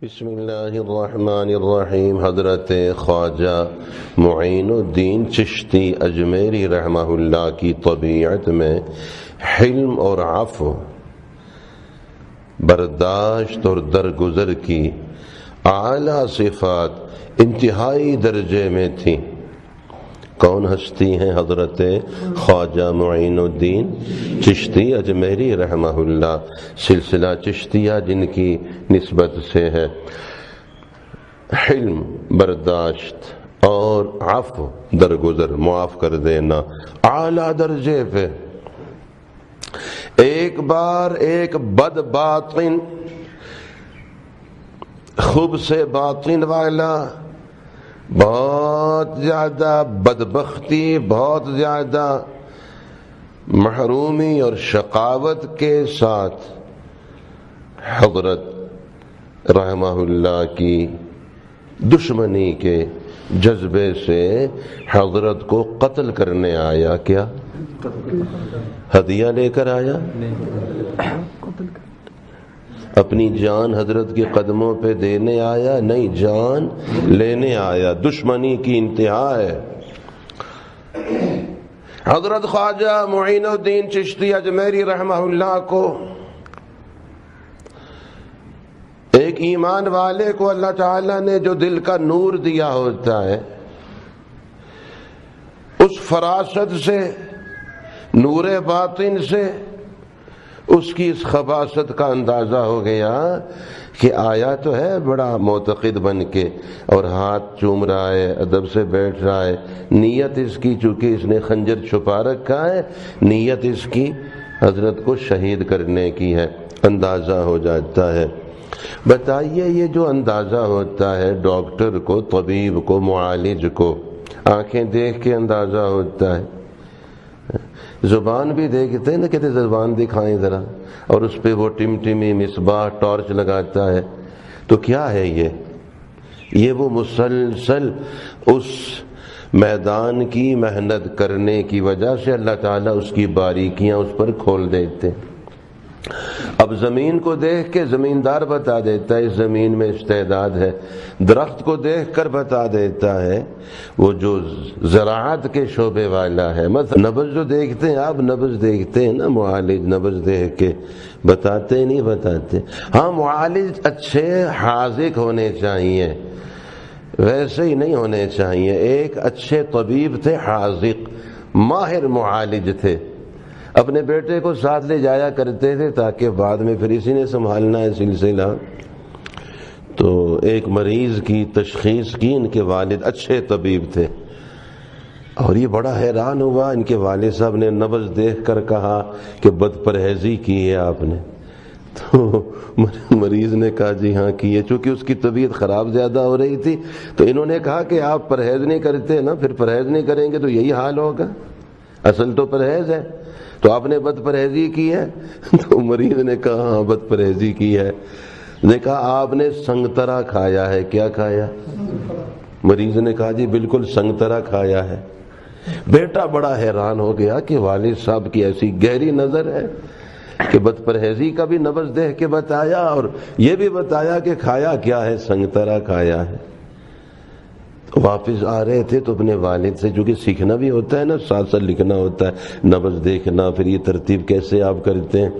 بسم اللہ الرحمن الرحیم۔ حضرت خواجہ معین الدین چشتی اجمیری رحمہ اللہ کی طبیعت میں حلم اور عفو، برداشت اور درگزر کی اعلیٰ صفات انتہائی درجے میں تھیں۔ کون ہستی ہیں؟ حضرت خواجہ معین الدین چشتی اجمیری رحمہ اللہ، سلسلہ چشتیہ جن کی نسبت سے ہے۔ حلم، برداشت اور عفو، درگزر، معاف کر دینا، اعلیٰ درجے پہ۔ ایک بار ایک بد باطن، خوب سے باطن والا، بہت زیادہ بدبختی، بہت زیادہ محرومی اور شقاوت کے ساتھ حضرت رحمہ اللہ کی دشمنی کے جذبے سے حضرت کو قتل کرنے آیا۔ کیا ہدیہ لے کر آیا؟ اپنی جان حضرت کے قدموں پہ دینے آیا؟ نہیں، جان لینے آیا۔ دشمنی کی انتہا ہے۔ حضرت خواجہ معین الدین چشتی اجمیری رحمہ اللہ کو، ایک ایمان والے کو اللہ تعالیٰ نے جو دل کا نور دیا ہوتا ہے، اس فراست سے، نور باطن سے اس کی اس خباثت کا اندازہ ہو گیا کہ آیا تو ہے بڑا معتقد بن کے اور ہاتھ چوم رہا ہے، ادب سے بیٹھ رہا ہے، نیت اس کی، چونکہ اس نے خنجر چھپا رکھا ہے، نیت اس کی حضرت کو شہید کرنے کی ہے، اندازہ ہو جاتا ہے۔ بتائیے، یہ جو اندازہ ہوتا ہے ڈاکٹر کو، طبیب کو، معالج کو، آنکھیں دیکھ کے اندازہ ہوتا ہے، زبان بھی دیکھتے ہیں نا، کہتے زبان دکھائیں ذرا، اور اس پہ وہ ٹمٹمی مصباح ٹارچ لگاتا ہے، تو کیا ہے یہ وہ مسلسل اس میدان کی محنت کرنے کی وجہ سے اللہ تعالیٰ اس کی باریکیاں اس پر کھول دیتے۔ اب زمین کو دیکھ کے زمیندار بتا دیتا ہے اس زمین میں استعداد ہے، درخت کو دیکھ کر بتا دیتا ہے وہ جو زراعت کے شعبے والا ہے۔ مثلا نبض جو دیکھتے ہیں آپ، نبض دیکھتے ہیں نا، معالج نبض دیکھ کے بتاتے نہیں بتاتے؟ ہاں، معالج اچھے حاذق ہونے چاہیے، ویسے ہی نہیں ہونے چاہیے۔ ایک اچھے طبیب تھے، حاذق، ماہر معالج تھے، اپنے بیٹے کو ساتھ لے جایا کرتے تھے تاکہ بعد میں پھر اسی نے سنبھالنا ہے سلسلہ۔ تو ایک مریض کی تشخیص کی، ان کے والد اچھے طبیب تھے، اور یہ بڑا حیران ہوا، ان کے والد صاحب نے نبض دیکھ کر کہا کہ بد پرہیزی کی ہے آپ نے؟ تو مریض نے کہا جی ہاں کی ہے، چونکہ اس کی طبیعت خراب زیادہ ہو رہی تھی، تو انہوں نے کہا کہ آپ پرہیز نہیں کرتے نا، پھر پرہیز نہیں کریں گے تو یہی حال ہوگا، اصل تو پرہیز ہے، تو آپ نے بد پرہیزی کی ہے؟ تو مریض نے کہا ہاں بد پرہیزی کی ہے۔ نے کہا آپ نے سنگترا کھایا ہے؟ کیا کھایا؟ مریض نے کہا جی بالکل سنگترا کھایا ہے۔ بیٹا بڑا حیران ہو گیا کہ والد صاحب کی ایسی گہری نظر ہے کہ بد پرہیزی کا بھی نبض دیکھ کے بتایا اور یہ بھی بتایا کہ کھایا کیا ہے، سنگترا کھایا ہے۔ واپس آ رہے تھے تو اپنے والد سے، چونکہ سیکھنا بھی ہوتا ہے نا، ساتھ ساتھ لکھنا ہوتا ہے، نبض دیکھنا، پھر یہ ترتیب کیسے آپ کرتے ہیں،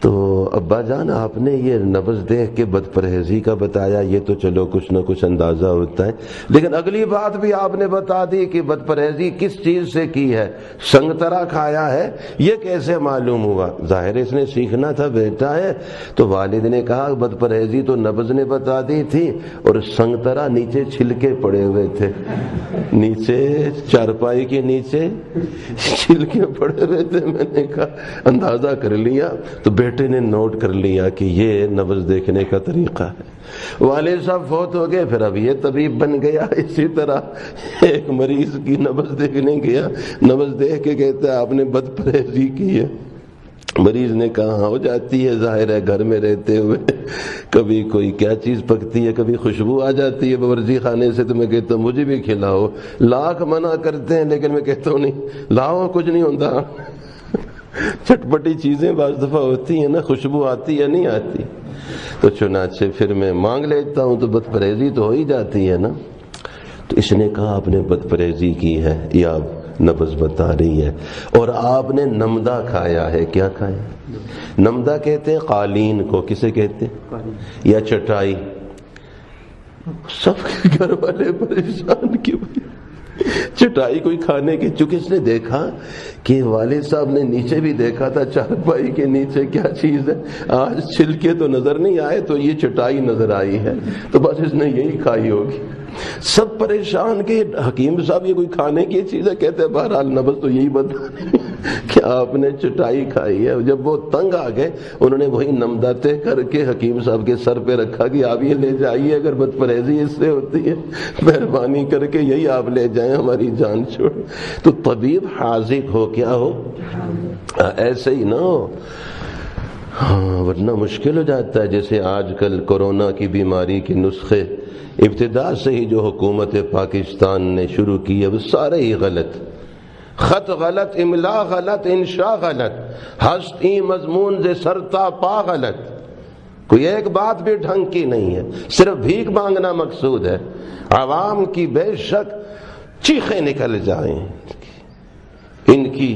تو ابا جان آپ نے یہ نبض دیکھ کے بد پرہیزی کا بتایا، یہ تو چلو کچھ نہ کچھ اندازہ ہوتا ہے، لیکن اگلی بات بھی آپ نے بتا دی کہ بد پرہیزی کس چیز سے کی ہے، سنگترا کھایا ہے، یہ کیسے معلوم ہوا؟ ظاہر اس نے سیکھنا تھا، بیٹا ہے۔ تو والد نے کہا بد پرہیزی تو نبض نے بتا دی تھی، اور سنگترا نیچے چھلکے پڑے ہوئے تھے، نیچے چارپائی کے نیچے چھلکے پڑے ہوئے تھے۔ میں نے کہا اندازہ کر لیا، تو بیٹے نے نوٹ کر لیا کہ یہ نبض دیکھنے کا طریقہ ہے۔ والد صاحب فوت ہو گئے، پھر اب یہ طبیب بن گیا۔ اسی طرح ایک مریض کی نبض دیکھنے گیا، نبض دیکھ کے کہتا ہے آپ نے بد پرہیزی کی ہے۔ مریض نے کہا ہو جاتی ہے، ظاہر ہے گھر میں رہتے ہوئے کبھی کوئی کیا چیز پکتی ہے، کبھی خوشبو آ جاتی ہے باورچی خانے سے، تو میں کہتا ہوں مجھے بھی کھلاؤ، لاکھ منع کرتے ہیں لیکن میں کہتا ہوں نہیں لاؤ، کچھ نہیں ہوتا۔ چٹپٹی چیزیں بعض دفعہ ہوتی ہیں نا، خوشبو آتی یا نہیں آتی، تو چنانچہ پھر میں مانگ لیتا ہوں تو بد پرہیزی تو ہو ہی جاتی ہے نا۔ تو اس نے کہا آپ نے بد پرہیزی کی ہے یا نبض بتا رہی ہے، اور آپ نے نمدہ کھایا ہے۔ کیا کھایا؟ نمدہ کہتے ہیں قالین کو، کسے کہتے ہیں؟ یا چٹائی۔ سب کے گھر والے پریشان کیوں؟ چٹائی کوئی کھانے کی، چونکہ اس نے دیکھا کہ والد صاحب نے نیچے بھی دیکھا تھا چارپائی کے نیچے کیا چیز ہے، آج چھلکے تو نظر نہیں آئے تو یہ چٹائی نظر آئی ہے، تو بس اس نے یہی کھائی ہوگی۔ سب پریشان کہ حکیم صاحب یہ کوئی کھانے کی چیز ہے؟ کہتے ہیں بہرحال نبض تو یہی بتا کہ آپ نے چٹائی کھائی ہے۔ جب وہ تنگ آ گئے انہوں نے وہی نمدہ طے کر کے حکیم صاحب کے سر پہ رکھا کہ آپ یہ لے جائیے، اگر بد پرہیزی اس سے ہوتی ہے مہربانی کر کے یہی آپ لے جائیں، ہماری جان چھوڑ۔ تو طبیب حاذق ہو، کیا ہو، ایسے ہی نہ ہو، ورنہ مشکل ہو جاتا ہے۔ جیسے آج کل کورونا کی بیماری کے نسخے ابتدا سے ہی جو حکومت پاکستان نے شروع کی ہے وہ سارے ہی غلط، خط غلط، املا غلط، انشاء غلط، ہست ای مضمون سے سرتا پا غلط، کوئی ایک بات بھی ڈھنگ کی نہیں ہے، صرف بھیک مانگنا مقصود ہے۔ عوام کی بے شک چیخیں نکل جائیں، ان کی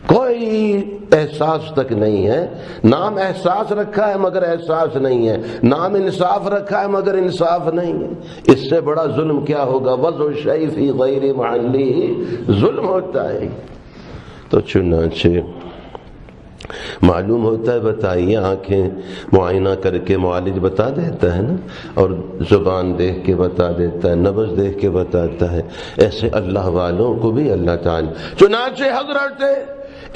کوئی احساس تک نہیں ہے۔ نام احساس رکھا ہے مگر احساس نہیں ہے، نام انصاف رکھا ہے مگر انصاف نہیں ہے۔ اس سے بڑا ظلم کیا ہوگا؟ وضع الشیء فی غیر محلہ ظلم ہوتا ہے۔ تو چنانچہ معلوم ہوتا ہے، بتائیے، آنکھیں معائنہ کر کے معالج بتا دیتا ہے نا، اور زبان دیکھ کے بتا دیتا ہے، نبض دیکھ کے بتاتا ہے، ایسے اللہ والوں کو بھی اللہ تعالی۔ چنانچہ حضرت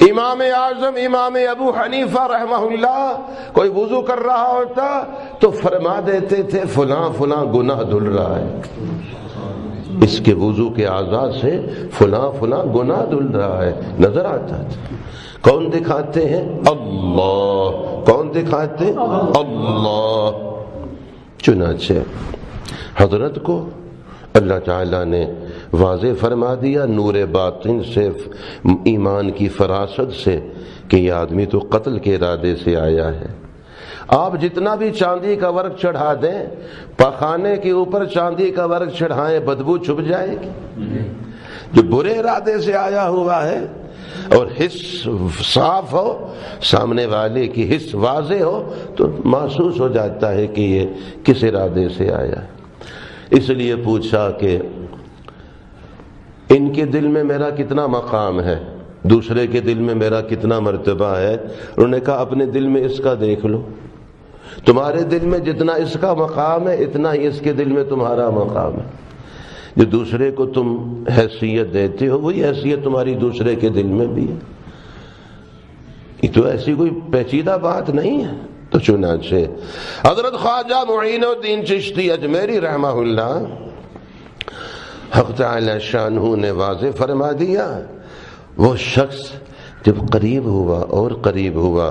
امام اعظم امام ابو حنیفہ رحمہ اللہ کوئی وضو کر رہا ہوتا تو فرما دیتے تھے فلاں فلاں گناہ دھل رہا ہے، اس کے وضو کے اعضاء سے فلاں فلاں گناہ دھل رہا ہے، نظر آتا تھا۔ کون دکھاتے ہیں؟ اللہ۔ کون دکھاتے ہیں؟ اللہ۔ چنانچہ حضرت کو اللہ تعالیٰ نے واضح فرما دیا نور باطن سے، ایمان کی فراست سے، کہ یہ آدمی تو قتل کے ارادے سے آیا ہے۔ آپ جتنا بھی چاندی کا ورق چڑھا دیں، پخانے کے اوپر چاندی کا ورق چڑھائیں، بدبو چھپ جائے گی۔ جو برے ارادے سے آیا ہوا ہے اور حس صاف ہو، سامنے والے کی حس واضح ہو، تو محسوس ہو جاتا ہے کہ یہ کس ارادے سے آیا ہے۔ اس لیے پوچھا کہ ان کے دل میں میرا کتنا مقام ہے، دوسرے کے دل میں میرا کتنا مرتبہ ہے؟ انہوں نے کہا اپنے دل میں اس کا دیکھ لو، تمہارے دل میں جتنا اس کا مقام ہے اتنا ہی اس کے دل میں تمہارا مقام ہے۔ جو دوسرے کو تم حیثیت دیتے ہو وہی حیثیت تمہاری دوسرے کے دل میں بھی ہے، یہ تو ایسی کوئی پیچیدہ بات نہیں ہے۔ تو چنانچہ حضرت خواجہ معین الدین چشتی اجمیری رحمہ اللہ حق تعالی شانہ نے واضح فرما دیا، وہ شخص جب قریب ہوا اور قریب ہوا،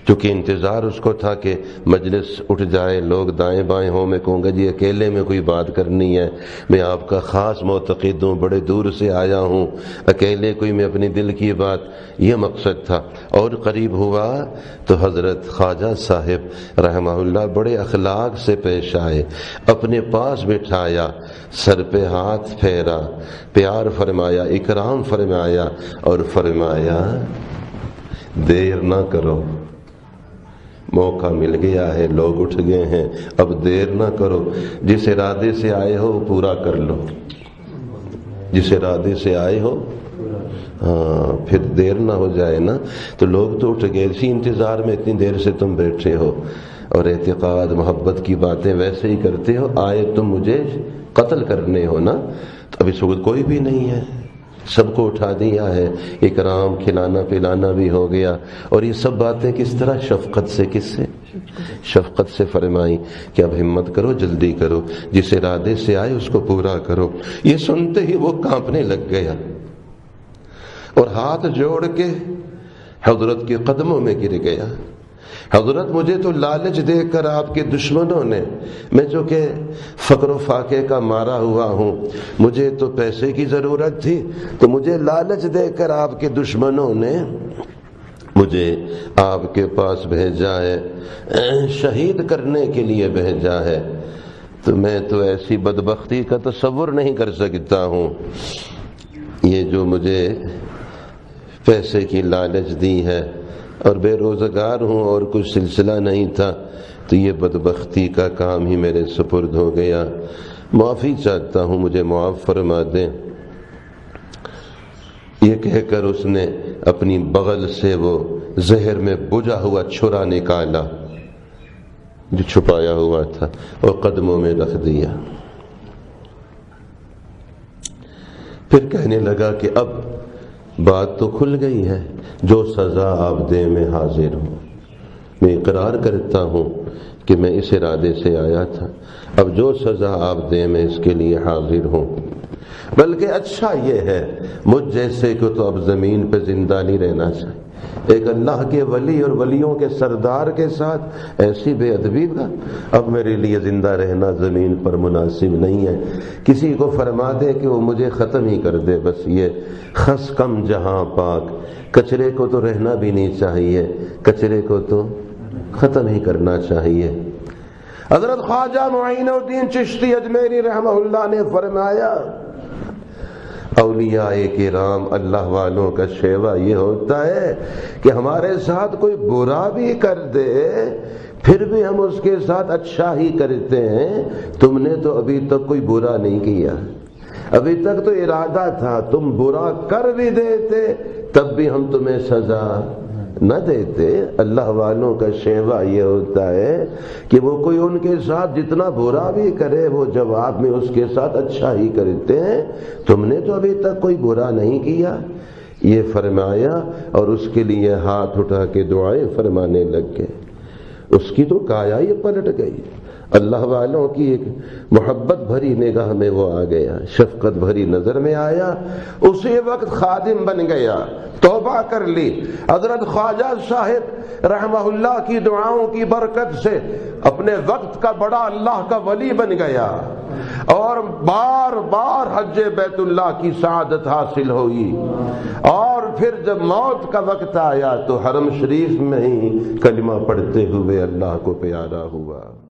کیونکہ انتظار اس کو تھا کہ مجلس اٹھ جائے، لوگ دائیں بائیں ہوں، میں کہوں گا جی اکیلے میں کوئی بات کرنی ہے، میں آپ کا خاص معتقد ہوں، بڑے دور سے آیا ہوں، اکیلے کوئی میں اپنی دل کی بات، یہ مقصد تھا۔ اور قریب ہوا تو حضرت خواجہ صاحب رحمہ اللہ بڑے اخلاق سے پیش آئے، اپنے پاس بٹھایا، سر پہ ہاتھ پھیرا، پیار فرمایا، اکرام فرمایا، اور فرمایا دیر نہ کرو، موقع مل گیا ہے، لوگ اٹھ گئے ہیں، اب دیر نہ کرو، جس ارادے سے آئے ہو پورا کر لو، جس ارادے سے آئے ہو، پھر دیر نہ ہو جائے نا۔ تو لوگ تو اٹھ گئے، اسی انتظار میں اتنی دیر سے تم بیٹھے ہو اور اعتقاد محبت کی باتیں ویسے ہی کرتے ہو، آئے تم مجھے قتل کرنے ہو نا۔ تو اب اس وقت کوئی بھی نہیں ہے، سب کو اٹھا دیا ہے، اکرام کھلانا پلانا بھی ہو گیا، اور یہ سب باتیں کس طرح؟ شفقت سے، کس سے؟ شفقت سے فرمائی کہ اب ہمت کرو، جلدی کرو، جس ارادے سے آئے اس کو پورا کرو۔ یہ سنتے ہی وہ کانپنے لگ گیا اور ہاتھ جوڑ کے حضرت کے قدموں میں گر گیا حضرت مجھے تو لالچ دے کر آپ کے دشمنوں نے، میں جو کہ فقر و فاقے کا مارا ہوا ہوں، مجھے تو پیسے کی ضرورت تھی، تو مجھے لالچ دے کر آپ کے دشمنوں نے مجھے آپ کے پاس بھیجا ہے، شہید کرنے کے لیے بھیجا ہے، تو میں تو ایسی بدبختی کا تصور نہیں کر سکتا ہوں۔ یہ جو مجھے پیسے کی لالچ دی ہے اور بے روزگار ہوں اور کچھ سلسلہ نہیں تھا، تو یہ بدبختی کا کام ہی میرے سپرد ہو گیا، معافی چاہتا ہوں، مجھے معاف فرما دیں۔ یہ کہہ کر اس نے اپنی بغل سے وہ زہر میں بجھا ہوا چھرا نکالا جو چھپایا ہوا تھا اور قدموں میں رکھ دیا۔ پھر کہنے لگا کہ اب بات تو کھل گئی ہے، جو سزا آپ دیں میں حاضر ہوں، میں اقرار کرتا ہوں کہ میں اس ارادے سے آیا تھا، اب جو سزا آپ دیں میں اس کے لیے حاضر ہوں، بلکہ اچھا یہ ہے مجھ جیسے کہ تو اب زمین پہ زندہ نہیں رہنا چاہیے، ایک اللہ کے ولی اور ولیوں کے سردار کے ساتھ ایسی بے ادبی کا اب میرے لیے زندہ رہنا زمین پر مناسب نہیں ہے، کسی کو فرما دے کہ وہ مجھے ختم ہی کر دے، بس یہ خس کم جہاں پاک، کچرے کو تو رہنا بھی نہیں چاہیے، کچرے کو تو ختم ہی کرنا چاہیے۔ حضرت خواجہ معین الدین چشتی اجمیری رحمہ اللہ نے فرمایا، اولیاء کرام اللہ والوں کا شیوا یہ ہوتا ہے کہ ہمارے ساتھ کوئی برا بھی کر دے پھر بھی ہم اس کے ساتھ اچھا ہی کرتے ہیں، تم نے تو ابھی تک کوئی برا نہیں کیا، ابھی تک تو ارادہ تھا، تم برا کر بھی دیتے تب بھی ہم تمہیں سزا نہ دیتے۔ اللہ والوں کا شیوا یہ ہوتا ہے کہ وہ کوئی ان کے ساتھ جتنا برا بھی کرے وہ جواب میں اس کے ساتھ اچھا ہی کرتے ہیں، تم نے تو ابھی تک کوئی برا نہیں کیا، یہ فرمایا اور اس کے لیے ہاتھ اٹھا کے دعائیں فرمانے لگ گئے۔ اس کی تو کایا ہی پلٹ گئی، اللہ والوں کی ایک محبت بھری نگاہ میں وہ آ گیا، شفقت بھری نظر میں آیا، اسی وقت خادم بن گیا، توبہ کر لی۔ حضرت خواجہ صاحب رحمہ اللہ کی دعاؤں کی برکت سے اپنے وقت کا بڑا اللہ کا ولی بن گیا اور بار بار حج بیت اللہ کی سعادت حاصل ہوئی، اور پھر جب موت کا وقت آیا تو حرم شریف میں ہی کلمہ پڑھتے ہوئے اللہ کو پیارا ہوا۔